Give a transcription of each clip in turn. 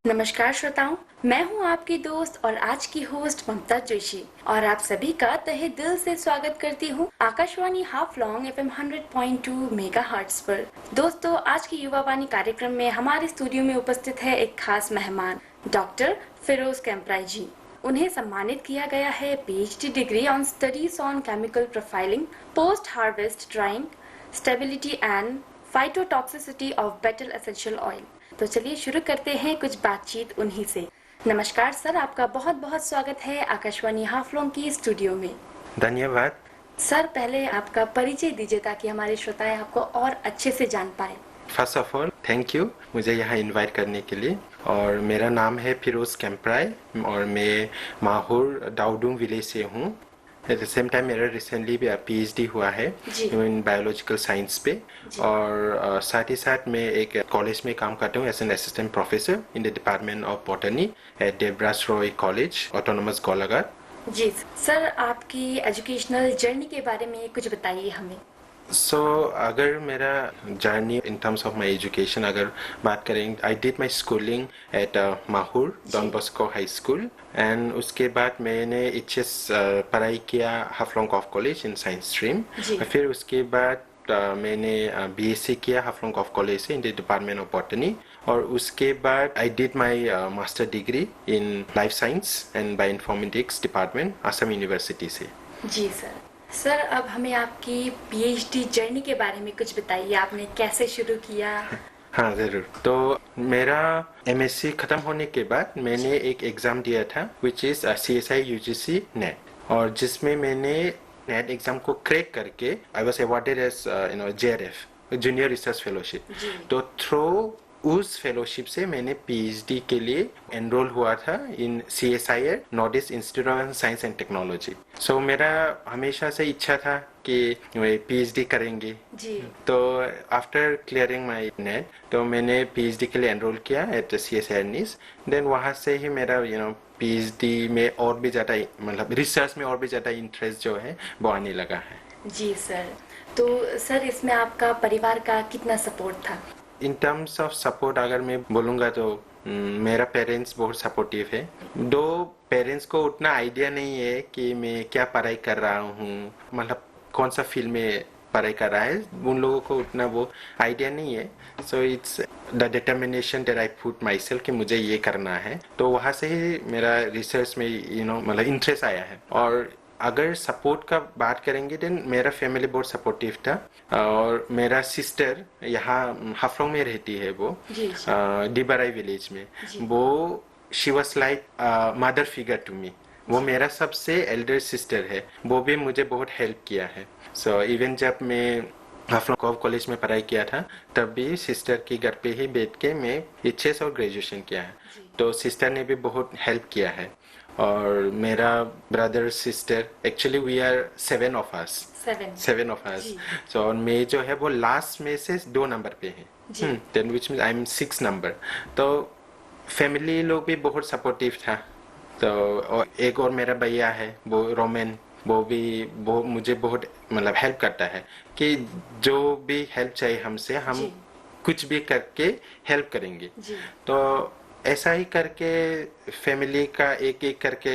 नमस्कार श्रोताओं, मैं हूं आपकी दोस्त और आज की होस्ट ममता जोशी और आप सभी का तहे दिल से स्वागत करती हूं आकाशवाणी हाफलॉन्ग एफएम 100.2 मेगाहर्ट्ज पर। दोस्तों, आज की युवा वाणी कार्यक्रम में हमारे स्टूडियो में उपस्थित है एक खास मेहमान, डॉक्टर फिरोज कैम्पराय जी। उन्हें सम्मानित किया गया है PhD degree on studies on chemical profiling, post harvest drying, stability and phytotoxicity of betel essential oil. तो चलिए शुरू करते हैं कुछ बातचीत उन्हीं से। नमस्कार सर, आपका बहुत बहुत स्वागत है आकाशवाणी हाफलॉन्ग की स्टूडियो में। धन्यवाद। सर, पहले आपका परिचय दीजिए ताकि हमारे श्रोताएं आपको और अच्छे से जान पाए। First of all thank you मुझे यहाँ इनवाइट करने के लिए। और मेरा नाम है फिरोज कैम्पराय और मैं माहौर डाउडूंग विलेज से हूँ। एट द सेम टाइम मेरा रिसेंटली भी पीएचडी हुआ है इन बायोलॉजिकल साइंस पे। और साथ ही साथ मैं एक कॉलेज में काम करता हूँ as an assistant professor in the department of botany at Devraj Roy college autonomous Golaghat. जी सर, आपकी एजुकेशनल जर्नी के बारे में कुछ बताइए हमें। सो अगर मेरा journey in terms of my education अगर बात करें, I did my schooling at Mahur Don Bosco high school and उसके बाद मैंने एचएस पढ़ाई किया हाफलॉन्ग गॉल्फ कॉलेज इन साइंस स्ट्रीम। फिर उसके बाद मैंने बीएससी किया हाफलॉन्ग गॉल्फ कॉलेज से इन द डिपार्टमेंट ऑफ बॉटनी। और उसके बाद आई did my master degree in life science and bio informatics department Assam university से। जी सर, अब हमें आपकी पीएचडी जर्नी के बारे में कुछ बताइए। आपने कैसे शुरू किया? हाँ ज़रूर। तो मेरा एमएससी ख़त्म होने के बाद मैंने एक एग्ज़ाम दिया था which is CSI UGC net, और जिसमें मैंने नेट एग्ज़ाम को क्रैक करके I was awarded as JRF junior research fellowship. तो थ्रू उस फेलोशिप से मैंने पीएचडी के लिए एनरोल हुआ था in CSIR north east institute of science and technology. So मेरा हमेशा से इच्छा था कि मैं पीएचडी करेंगे। तो आफ्टर क्लियरिंग माय नेट तो मैंने पीएचडी के लिए एनरोल किया एट CSIR नीस। देन वहाँ से ही मेरा पीएचडी में और भी ज़्यादा मतलब रिसर्च में और भी ज़्यादा इंटरेस्ट जो है वो आने लगा है। जी सर, तो सर इसमें आपका परिवार का कितना सपोर्ट था? इन टर्म्स ऑफ सपोर्ट अगर मैं बोलूँगा तो मेरा पेरेंट्स बहुत सपोर्टिव है। दो पेरेंट्स को उतना आइडिया नहीं है कि मैं क्या पढ़ाई कर रहा हूँ, मतलब कौन सा फील्ड में पढ़ाई कर रहा है, उन लोगों को उतना वो आइडिया नहीं है। So it's the determination that I put my self कि मुझे ये करना है। तो वहाँ से ही मेरा रिसर्च में मतलब इंटरेस्ट आया है। और अगर सपोर्ट का बात करेंगे देन मेरा फैमिली बहुत सपोर्टिव था। और मेरा सिस्टर यहाँ हाफलॉन्ग में रहती है, वो डिबराई विलेज में। वो she was like mother figure to me. वो मेरा सबसे एल्डर सिस्टर है, वो भी मुझे बहुत हेल्प किया है। सो इवन जब मैं हाफलॉन्ग गॉल्फ कॉलेज में पढ़ाई किया था तब भी सिस्टर के घर पे ही बैठ के मैं एचएस और ग्रेजुएशन किया है। तो सिस्टर ने भी बहुत हेल्प किया है। और मेरा brother sister actually we are 7 of us। So और मैं जो है वो लास्ट में से 2 नंबर पे है, then which means I am 6 number. तो फैमिली लोग भी बहुत सपोर्टिव था। तो और एक और मेरा भैया है वो रोमन, वो मुझे बहुत मतलब हेल्प करता है कि जो भी हेल्प चाहिए हमसे हम कुछ भी करके हेल्प करेंगे। तो ऐसा ही करके फैमिली का एक एक करके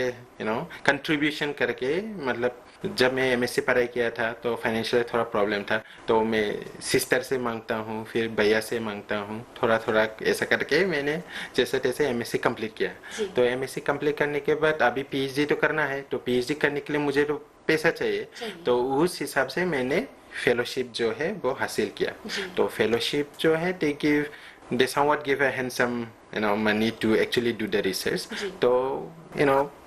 कंट्रीब्यूशन करके, मतलब जब मैं एमएससी पढ़ाई किया था तो फाइनेंशियल थोड़ा प्रॉब्लम था, तो मैं सिस्टर से मांगता हूँ, फिर भैया से मांगता हूँ, थोड़ा थोड़ा ऐसा करके मैंने जैसे तैसे एमएससी कंप्लीट किया। तो एमएससी कंप्लीट करने के बाद अभी पीएचडी तो करना है, तो पीएचडी करने के लिए मुझे तो पैसा चाहिए। तो उस हिसाब से मैंने फेलोशिप जो है वो हासिल किया। तो फेलोशिप जो है they somewhat give a handsome money to actually do the research। तो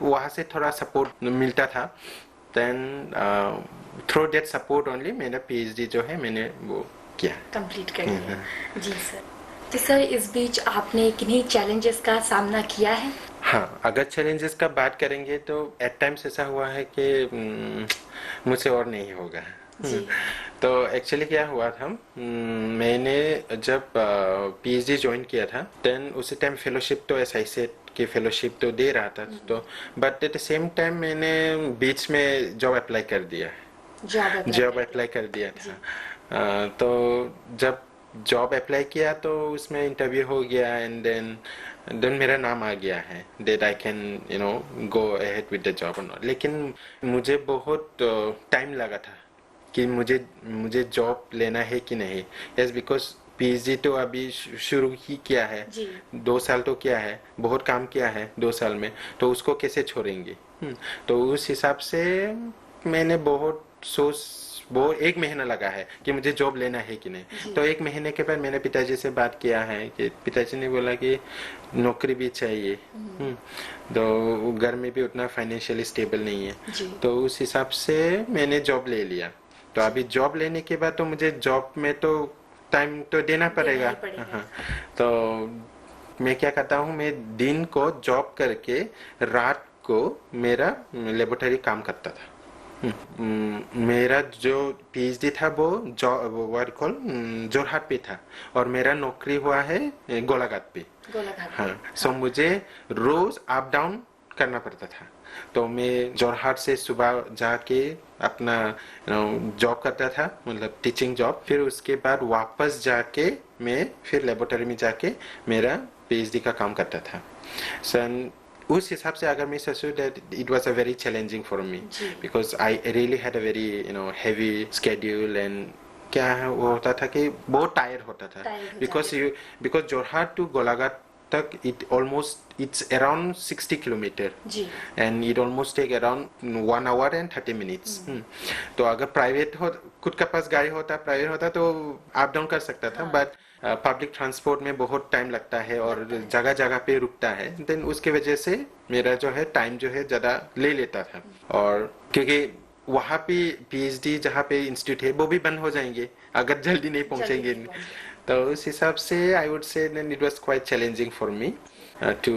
वहाँ से थोड़ा सपोर्ट मिलता था। then through that support only मेरा पीएचडी जो है मैंने वो किया, कंप्लीट कर लिया। जी सर, तो सर इस बीच आपने किन्हीं चैलेंजेस का सामना किया है? हाँ, अगर चैलेंजेस का बात करेंगे तो एट टाइम्स ऐसा हुआ है कि मुझसे और नहीं होगा। तो एक्चुअली क्या हुआ था, मैंने जब पीएचडी ज्वाइन किया था देन उसी टाइम फेलोशिप तो एस आई सेट की फेलोशिप तो दे रहा था। तो but at the same time मैंने बीच में जॉब अप्लाई कर दिया था। तो जब जॉब अप्लाई किया तो उसमें इंटरव्यू हो गया एंड देन देन मेरा नाम आ गया है that I can go ahead with the job or not. लेकिन मुझे बहुत टाइम लगा था कि मुझे जॉब लेना है कि नहीं. यस, बिकॉज पीएचडी तो अभी शुरू ही किया है. जी. 2 साल तो किया है, बहुत काम किया है 2 साल में, तो उसको कैसे छोड़ेंगे. तो उस हिसाब से मैंने बहुत सोच, वो 1 महीना लगा है कि मुझे जॉब लेना है कि नहीं. तो 1 महीने के बाद मैंने पिताजी से बात किया है कि पिताजी ने बोला कि नौकरी भी चाहिए. तो घर में भी उतना फाइनेंशियली स्टेबल नहीं है. तो उस हिसाब से मैंने जॉब ले लिया. तो अभी जॉब लेने के बाद तो मुझे जॉब में तो टाइम तो देना पड़ेगा. हाँ. तो मैं क्या करता हूँ, मैं दिन को जॉब करके रात को मेरा लेबोरेटरी काम करता था. मेरा जो पीएचडी था वो जोरहाट पे था और मेरा नौकरी हुआ है गोलाघाट पे. हाँ. सो मुझे रोज अप डाउन करना पड़ता था. तो मैं जोरहाट से सुबह जाके अपना जॉब करता था, मतलब टीचिंग जॉब. फिर उसके बाद वापस जाके मैं फिर लेबोरेटरी में जाके मेरा पीएचडी का काम करता था. सो उस हिसाब से अगर मैं सोचूं that it was a very challenging for me because I really had a very heavy schedule and क्या है वो होता था कि बहुत टायर होता था because जोरहाट टू गोलाघाट तक it's around 60 kilometer and it almost take around 1 hour and 30 minutes. तो अगर प्राइवेट हो, खुद का पास गाड़ी होता, प्राइवेट होता तो अप डाउन कर सकता था. बट पब्लिक ट्रांसपोर्ट में बहुत टाइम लगता है और जगह जगह पे रुकता है. देन उसके वजह से मेरा जो है टाइम जो है ज्यादा ले लेता था. और क्योंकि वहाँ पे पीएचडी जहाँ पे इंस्टीट्यूट है वो भी बंद हो जाएंगे अगर जल्दी नहीं पहुँचेंगे. तो उस हिसाब से I would say then it was quite challenging for me to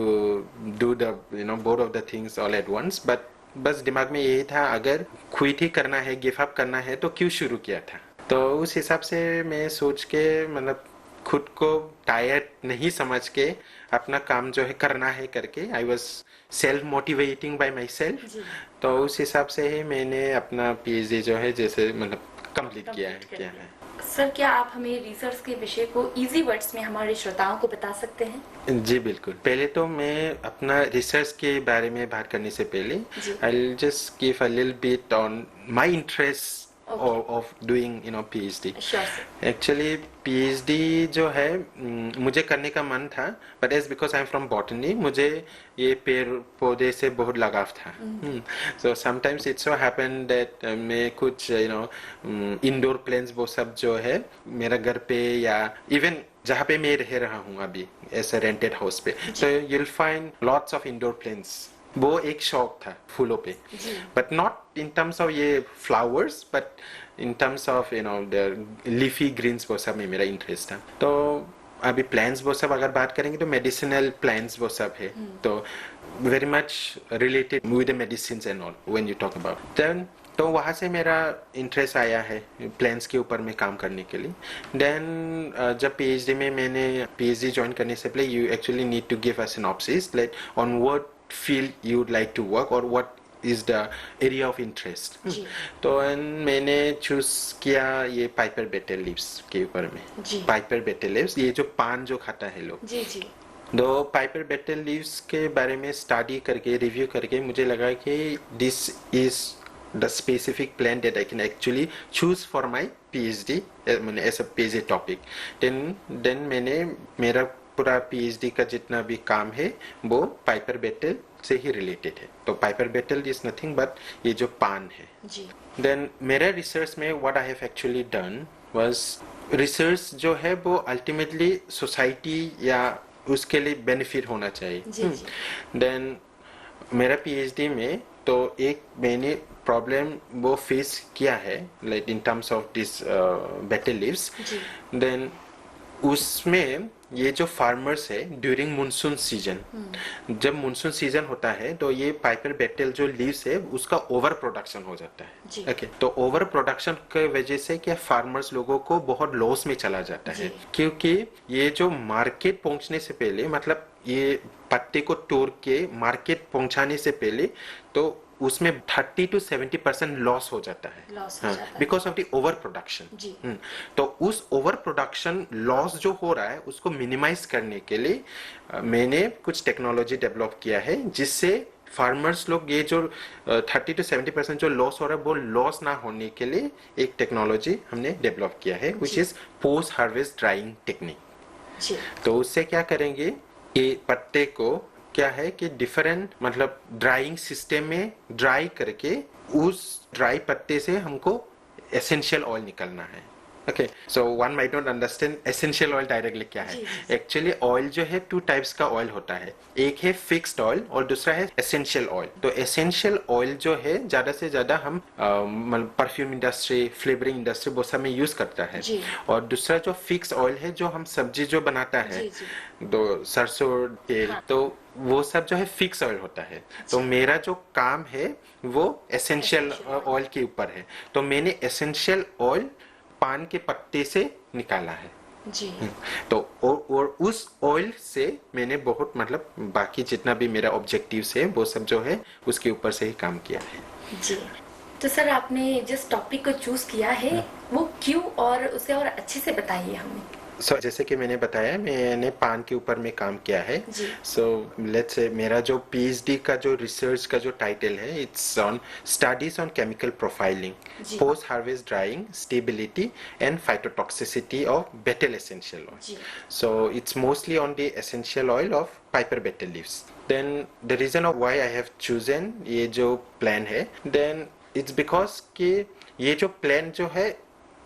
do the both of the things all at once. But बस दिमाग में यही था, अगर क्विट ही करना है, गिव अप करना है तो क्यों शुरू किया था. तो उस हिसाब से मैं सोच के, मतलब खुद को टायर्ड नहीं समझ के अपना काम जो है करना है करके, I was self motivating bye my self. तो उस हिसाब से ही मैंने अपना पीएचडी जो है जैसे मतलब कंप्लीट किया है. सर, क्या आप हमें रिसर्च के विषय को इजी वर्ड्स में हमारे श्रोताओं को बता सकते हैं? जी बिल्कुल. पहले तो मैं अपना रिसर्च के बारे में बात करने से पहले I will just give a little bit on my interest of doing PhD. Actually PhD जो है मुझे करने का मन था, but as because I'm from botany, मुझे ये पेड़ पौधे से बहुत लगाव था. So sometimes it so happened that मैं कुछ indoor plants वो सब जो है मेरा घर पे या even जहाँ पे मैं रह रहा हूँ अभी ऐसे रेंटेड हाउस पे, so you'll find lots of indoor plants. वो एक शौक था फूलों पे, but not in terms of ये flowers, but in terms of the leafy greens वो सब में मेरा इंटरेस्ट था. तो अभी प्लांट्स वो सब अगर बात करेंगे तो मेडिसिनल प्लांट्स वो सब है, तो very much related with the medicines and all when you talk about then. तो वहाँ से मेरा इंटरेस्ट आया है प्लांट्स के ऊपर में काम करने के लिए. देन जब पीएचडी में मैंने पीएचडी ज्वाइन करने से पहले you actually need to give a synopsis like on what field you would like to work or what is the area of interest. तो मैंने चूज किया ये पाइपर बेटल लीव्स के ऊपर में. पाइपर बेटल लीव्स, ये जो पान जो खाता है लोग, तो पाइपर बेटल लीव्स के बारे में स्टडी करके रिव्यू करके मुझे लगा कि this is the specific plant that I can actually choose for my PhD as a PhD topic. Then मैंने मेरा पूरा पीएचडी का जितना भी काम है वो पाइपर बेटल से ही रिलेटेड है. तो piper betel is nothing but ये जो पान है. देन मेरा रिसर्च में what I have actually done was, research जो है वो अल्टीमेटली सोसाइटी या उसके लिए बेनिफिट होना चाहिए. देन मेरा पीएचडी में तो एक मैंने प्रॉब्लम वो फेस किया है like in terms of this betel leaves. देन उसमें ये जो फार्मर्स है ड्यूरिंग मानसून सीजन, जब मानसून सीजन होता है तो ये पाइपर बेटल जो लीव्स है उसका ओवर प्रोडक्शन हो जाता है. ओके, तो ओवर प्रोडक्शन की वजह से क्या फार्मर्स लोगों को बहुत लॉस में चला जाता है, क्योंकि ये जो मार्केट पहुंचने से पहले, मतलब ये पत्ते को तोड़ के मार्केट पहुंचाने से पहले तो उसमें 30 to 70% लॉस हो जाता है, लॉस हो जाता है because of the over production. जी। तो उस ओवर प्रोडक्शन लॉस जो हो रहा है उसको मिनिमाइज करने के लिए मैंने कुछ टेक्नोलॉजी डेवलप किया है, जिससे फार्मर्स लोग ये जो 30 to 70% जो लॉस हो रहा है वो लॉस ना होने के लिए एक टेक्नोलॉजी हमने डेवलप किया है, विच जी। Is post harvest drying technique. जी तो उससे क्या करेंगे कि पत्ते को क्या है कि डिफरेंट मतलब ड्राइंग सिस्टम में ड्राई करके उस ड्राई पत्ते से हमको एसेंशियल ऑयल निकलना है। Okay, so one might not understand essential oil directly क्या है। जी, जी। एक्चुअली ऑयल जो है 2 टाइप्स का ऑयल होता है, एक है फिक्स्ड ऑयल और दूसरा है एसेंशियल ऑयल। तो एसेंशियल ऑयल जो है ज्यादा से ज्यादा हम परफ्यूम इंडस्ट्री, फ्लेवरिंग इंडस्ट्री वो सब में यूज करता है। जी। और दूसरा जो फिक्स ऑयल है जो हम सब्जी जो बनाता है, जी, जी। तो सरसों तेल, हाँ। तो वो सब जो है फिक्स ऑयल होता है। तो मेरा जो काम है वो एसेंशियल Essential ऑयल के ऊपर है। तो मैंने एसेंशियल ऑयल पान के पत्ते से निकाला है। जी तो और उस ऑयल से मैंने बहुत मतलब बाकी जितना भी मेरा ऑब्जेक्टिव्स है वो सब जो है उसके ऊपर से ही काम किया है। जी। तो सर आपने जिस टॉपिक को चूज किया है वो क्यों, और उसे और अच्छे से बताइए हमें। सो जैसे कि मैंने बताया मैंने पान के ऊपर में काम किया है। जी। सो लेट्स से मेरा जो पीएचडी का जो रिसर्च का जो टाइटल है, it's on studies on chemical profiling, जी। Post harvest drying, stability and phytotoxicity of betel essential oil. जी। So it's mostly on the essential oil of piper betel leaves. Then the reason of why I have chosen ये जो plan है, then it's because कि ये जो plan जो है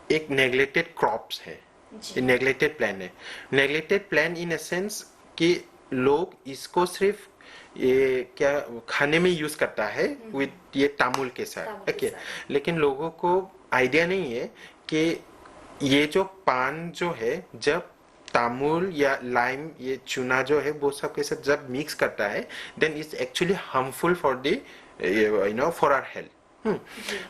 एक neglected crops है, जी। नेग्लेक्टेड प्लान है। नेग्लेक्टेड प्लान इन सेंस कि लोग इसको सिर्फ ये क्या खाने में यूज करता है विद ये तामुल के साथ। तामुल के ओके, साथ। लेकिन लोगों को आइडिया नहीं है कि ये जो पान जो है जब तामुल या लाइम ये चूना जो है वो सब के साथ जब मिक्स करता है then it's actually harmful for the for our health.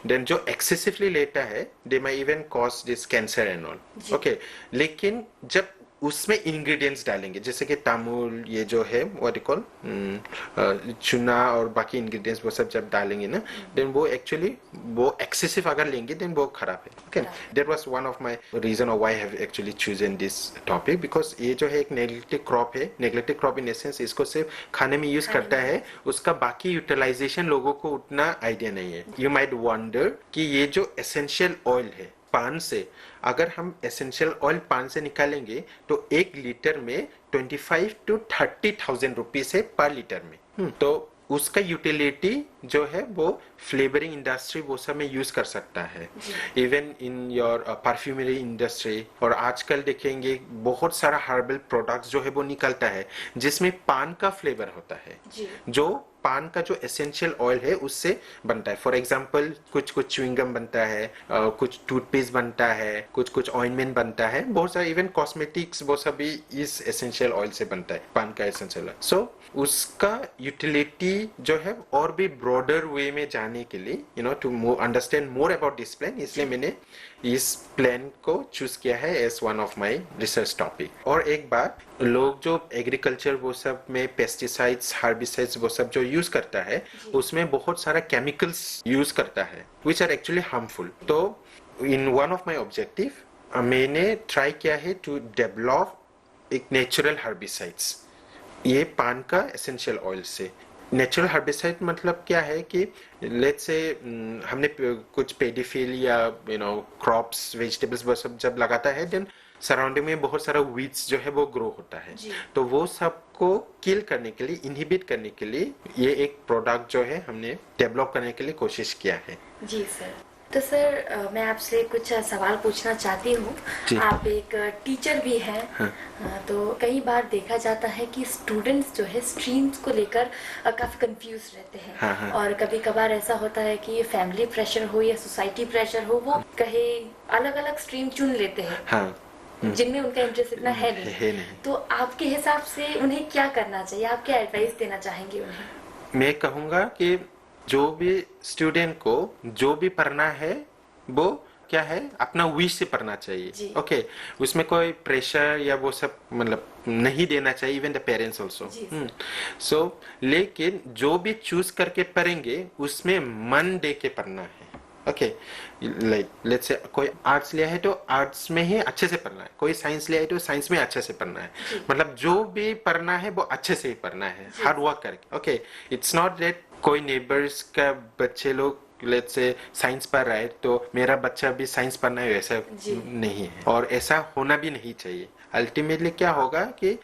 Then जो एक्सेसिवली लेता है they may even cause this cancer and all. Okay, लेकिन जब उसमें इंग्रेडिएंट्स डालेंगे जैसे कि तामुल ये जो है व्हाट यू कॉल चूना और बाकी इंग्रेडिएंट्स वो सब जब डालेंगे ना देन वो एक्चुअली वो एक्सेसिव अगर लेंगे देन वो खराब है। Okay, that was one of my reason of why I have actually chosen this topic, because ये जो है एक नेग्लेक्टेड क्रॉप है। नेग्लेक्टेड क्रॉप इन एसेंस इसको सिर्फ खाने में यूज करता है, उसका बाकी यूटिलाइजेशन लोगों को उतना आइडिया नहीं है। यू माइट वंडर कि ये जो एसेंशियल ऑयल है पान से, अगर हम एसेंशियल ऑयल पान से निकालेंगे तो 1 लीटर में 25 to 30,000 रुपीज है पर लीटर में। तो उसका यूटिलिटी जो है वो फ्लेवरिंग इंडस्ट्री वो सब में यूज कर सकता है, even in your perfumery industry. और आजकल देखेंगे बहुत सारा हर्बल प्रोडक्ट्स जो है वो निकलता है जिसमें पान का फ्लेवर होता है, जो पान का जो एसेंशियल ऑयल है उससे बनता है। फॉर एग्जाम्पल कुछ कुछ च्युइंगम बनता है, कुछ टूथपेस्ट बनता है, कुछ कुछ ऑइंटमेंट बनता है, बहुत सारा इवन कॉस्मेटिक्स वो सब भी इस एसेंशियल ऑयल से बनता है, पान का एसेंशियल ऑयल। सो उसका यूटिलिटी जो है और भी ब्रॉडर वे में जाने के लिए to understand more about this plan, इसलिए मैंने इस प्लान को चूज किया है as one of my research topic. और एक बात, लोग जो एग्रीकल्चर वो सब में पेस्टिसाइड्स, हार्बिसाइड्स वो सब जो यूज करता है उसमें बहुत सारा केमिकल्स यूज करता है विच आर एक्चुअली हार्मफुल। तो in one of my objective मैंने ट्राई किया है टू डेवलप एक नेचुरल हार्बिसाइड्स ये पान का एसेंशियल ऑयल से। नेचुरल हर्बिसाइड मतलब क्या है कि लेट्स से हमने कुछ पेडीफिल या क्रॉप्स, वेजिटेबल्स वो सब जब लगाता है देन सराउंडिंग में बहुत सारा वीड्स जो है वो ग्रो होता है, तो वो सबको किल करने के लिए, इनहिबिट करने के लिए ये एक प्रोडक्ट जो है हमने डेवलप करने के लिए कोशिश किया है। जी सर। तो सर मैं आपसे कुछ सवाल पूछना चाहती हूँ। आप एक टीचर भी हैं। हाँ। तो कई बार देखा जाता है कि स्टूडेंट्स जो है स्ट्रीम्स को लेकर काफी कंफ्यूज रहते हैं। हाँ, हाँ। और कभी कभार ऐसा होता है कि फैमिली प्रेशर हो या सोसाइटी प्रेशर हो, वो कहे अलग अलग स्ट्रीम चुन लेते हैं। हाँ। जिनमें उनका इंटरेस्ट इतना है नहीं। तो आपके हिसाब से उन्हें क्या करना चाहिए, आप क्या एडवाइस देना चाहेंगे उन्हें? मैं कहूँगा कि जो भी स्टूडेंट को जो भी पढ़ना है वो क्या है, अपना विश से पढ़ना जी। चाहिए। ओके, उसमें कोई प्रेशर या वो सब मतलब नहीं देना चाहिए, इवन द पेरेंट्स ऑल्सो। जी, सर। सो लेकिन जो भी चूज करके पढ़ेंगे उसमें मन दे के पढ़ना है। ओके, लाइक लेट्स से कोई आर्ट्स लिया है तो आर्ट्स में ही अच्छे से पढ़ना है, कोई साइंस लिया है तो साइंस में अच्छे से पढ़ना है। जी। मतलब जो भी पढ़ना है वो अच्छे से ही पढ़ना है, जी। हार्ड वर्क करके। ओके, इट्स नॉट दैट कोई नेबर्स का बच्चे लोग लेट्स से साइंस पढ़ रहा है तो मेरा बच्चा भी साइंस पढ़ना है, वैसा जी। नहीं है और ऐसा होना भी नहीं चाहिए। अल्टीमेटली क्या होगा कि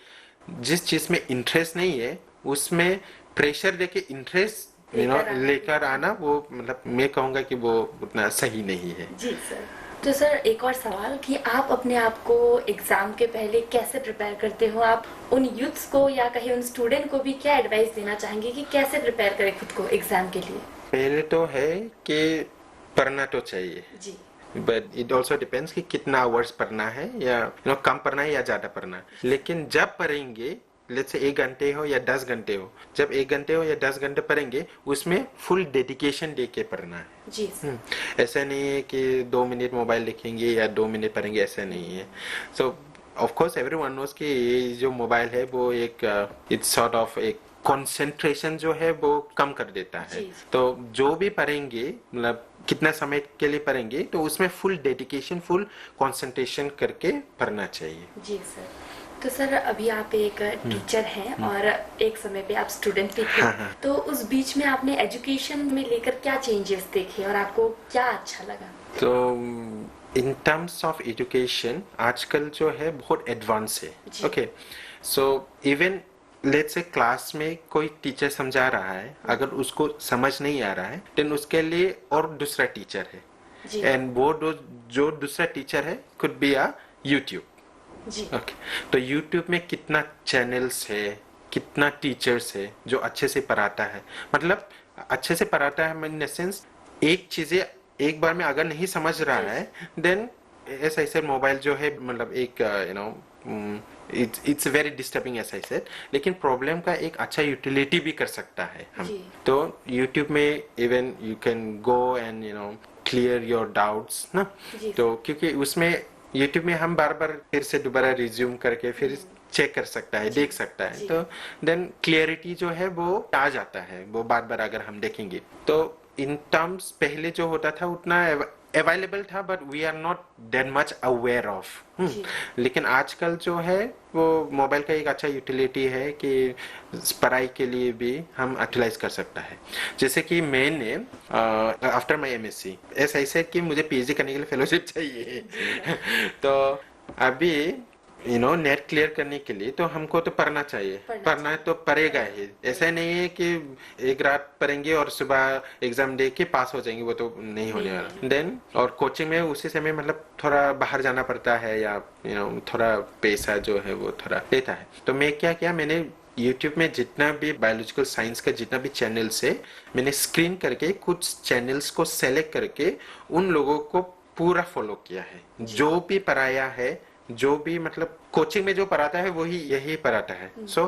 जिस चीज में इंटरेस्ट नहीं है उसमें प्रेशर देके इंटरेस्ट लेकर आना, वो मतलब मैं कहूंगा कि वो उतना सही नहीं है। जी सर। तो सर एक और सवाल कि आप अपने आप को एग्जाम के पहले कैसे प्रिपेयर करते हो? आप उन यूथ्स को या कहीं उन स्टूडेंट को भी क्या एडवाइस देना चाहेंगे कि कैसे प्रिपेयर करें खुद को एग्जाम के लिए? पहले तो है कि पढ़ना तो चाहिए, जी। बट इट ऑल्सो डिपेंड्स कि कितना आवर्स पढ़ना है या कम पढ़ना है या ज्यादा पढ़ना है। लेकिन जब पढ़ेंगे, लेट्स से 1 घंटे हो या 10 घंटे हो, जब 1 घंटे हो या 10 घंटे पढ़ेंगे उसमें फुल डेडिकेशन दे के पढ़ना है। जी सर। ऐसा नहीं है कि 2 मिनट मोबाइल देखेंगे या 2 मिनट पढ़ेंगे, ऐसा नहीं है। सो ऑफ कोर्स एवरीवन नोस कि ये जो मोबाइल है वो एक इट्स सॉर्ट ऑफ एक कंसंट्रेशन जो है वो कम कर देता है। जी। तो जो भी पढ़ेंगे मतलब कितना समय के लिए पढ़ेंगे तो उसमें फुल डेडिकेशन, फुल कंसंट्रेशन करके पढ़ना चाहिए। जी सर। तो सर अभी आप एक टीचर हैं और एक समय पे आप स्टूडेंट भी थे। हाँ। तो उस बीच में आपने एजुकेशन में लेकर क्या चेंजेस देखे और आपको क्या अच्छा लगा? तो इन टर्म्स ऑफ एजुकेशन आजकल जो है बहुत एडवांस है। जी। Okay, so even let's say class में कोई टीचर समझा रहा है, अगर उसको समझ नहीं आ रहा है देन उसके लिए और दूसरा टीचर है। जी। एंड वो जो दूसरा टीचर है कुड बी अ यूट्यूब। जी। ओके, तो यूट्यूब में कितना चैनल्स है, कितना टीचर्स है जो अच्छे से पढ़ाता है। मतलब अच्छे से पढ़ाता है इन द सेंस एक चीजें एक बार में अगर नहीं समझ रहा है देन ऐसा ऐसे मोबाइल जो है मतलब एक इट्स वेरी डिस्टर्बिंग ऐसा ऐसे, लेकिन प्रॉब्लम का एक अच्छा यूटिलिटी भी कर सकता है हम। जी। तो यूट्यूब में even you can go and clear your doubts ना। जी। तो क्योंकि उसमें यूट्यूब में हम बार बार फिर से दोबारा रिज्यूम करके फिर चेक कर सकता है, देख सकता है। जी। तो देन क्लियरिटी जो है वो आ जाता है, वो बार बार अगर हम देखेंगे तो इन टर्म्स पहले जो होता था उतना अवेलेबल था but we are not that much aware of. लेकिन आजकल जो है वो मोबाइल का एक अच्छा यूटिलिटी है कि पढ़ाई के लिए भी हम यूटिलाइज कर सकता है। जैसे कि मैंने आफ्टर माई एमएससी ऐसा ऐसे कि मुझे पीएचडी करने के लिए फेलोशिप चाहिए तो अभी नेट क्लियर करने के लिए तो हमको तो पढ़ना चाहिए, पढ़ना तो पड़ेगा ही। ऐसा नहीं है कि एक रात पढ़ेंगे और सुबह एग्जाम दे के पास हो जाएंगे, वो तो नहीं होने वाला। देन और कोचिंग में उसी समय मतलब थोड़ा बाहर जाना पड़ता है या थोड़ा पैसा जो है वो थोड़ा लेता है। तो मैं क्या किया, मैंने यूट्यूब में जितना भी बायोलॉजिकल साइंस का जितना भी चैनल्स है मैंने स्क्रीन करके कुछ चैनल्स को सेलेक्ट करके उन लोगों को पूरा फॉलो किया है। जो भी पढ़ाया है, जो भी मतलब कोचिंग में जो पढ़ाता है वही यही पढ़ाता है। सो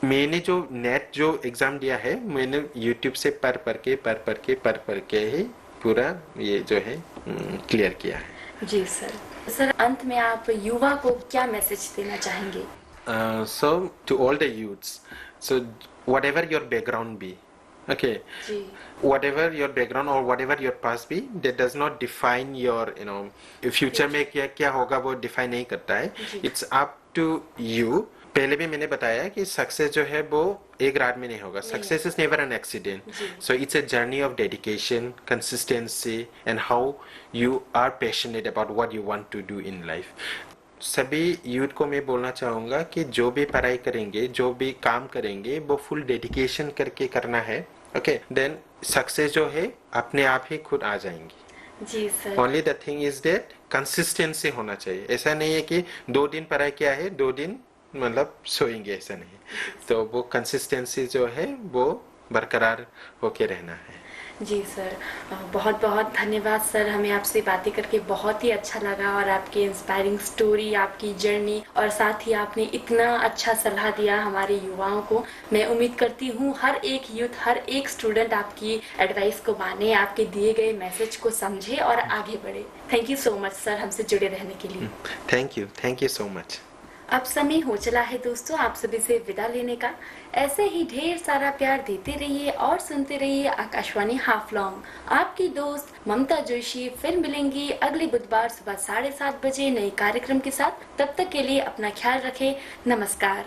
मैंने जो नेट जो एग्जाम दिया है मैंने यूट्यूब से पढ़ पढ़ के ही पूरा ये जो है क्लियर किया है। जी सर। सर अंत में आप युवा को क्या मैसेज देना चाहेंगे? So to all the youths, so whatever your background be, okay, ji. whatever your background or whatever your past be, that does not define your future में क्या क्या होगा वो define नहीं करता है। It's up to you। पहले भी मैंने बताया कि सक्सेस जो है वो एक रात में नहीं होगा। Success is never an accident. So it's a journey of dedication, consistency and how you are passionate about what you want to do in life. सभी यूथ को मैं बोलना चाहूँगा कि जो भी पढ़ाई करेंगे, जो भी काम करेंगे वो फुल डेडिकेशन करके करना है। ओके, देन सक्सेस जो है अपने आप ही खुद आ जाएंगी। जी sir. Only the thing is that consistency होना चाहिए। ऐसा नहीं है कि 2 दिन पढ़ाई किया है 2 दिन मतलब सोएंगे, ऐसा नहीं। तो वो कंसिस्टेंसी जो है वो बरकरार होके रहना है। जी सर, बहुत बहुत धन्यवाद सर। हमें आपसे बातें करके बहुत ही अच्छा लगा और आपकी इंस्पायरिंग स्टोरी, आपकी जर्नी और साथ ही आपने इतना अच्छा सलाह दिया हमारे युवाओं को। मैं उम्मीद करती हूँ हर एक यूथ, हर एक स्टूडेंट आपकी एडवाइस को माने, आपके दिए गए मैसेज को समझे और आगे बढ़े। Thank you so much sir हमसे जुड़े रहने के लिए। Thank you so much. अब समय हो चला है दोस्तों आप सभी से विदा लेने का। ऐसे ही ढेर सारा प्यार देते रहिए और सुनते रहिए आकाशवाणी हाफ लॉन्ग। आपकी दोस्त ममता जोशी फिर मिलेंगी अगले बुधवार सुबह 7:30 बजे नए कार्यक्रम के साथ। तब तक के लिए अपना ख्याल रखें। नमस्कार।